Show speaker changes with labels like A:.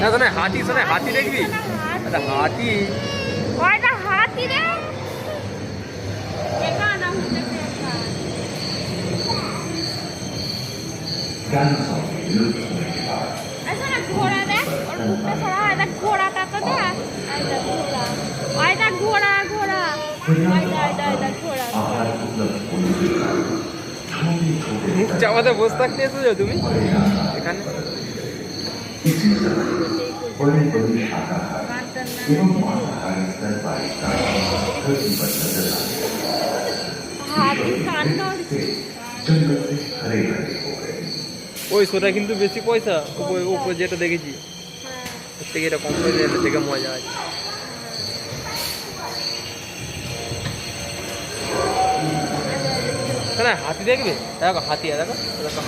A: না শোনে হাতি, শোনে হাতি দেখবি, একটা হাতি।
B: কয়টা হাতি রে? একা না হতে একা। আচ্ছা না ঘোড়া দেখ, ওর বুকটা ছড়া হয়, দেখ ঘোড়াটা তো দেখ। আইটা ঘোড়া, আইটা ঘোড়া, ঘোড়া, আইটা আইটা আইটা ঘোড়া।
A: মুখ চাপাতে বসে থাকতে এসেছো তুমি এখানে?
B: হাতি কান্ড।
A: ওই শোটা কিন্তু বেশি পয়সা, উপর যেটা দেখেছি এর থেকে এটা কম পয়সা, এর থেকে মজা আছে। না হাতি দেখবে, দেখো হাতি, দেখো দেখো।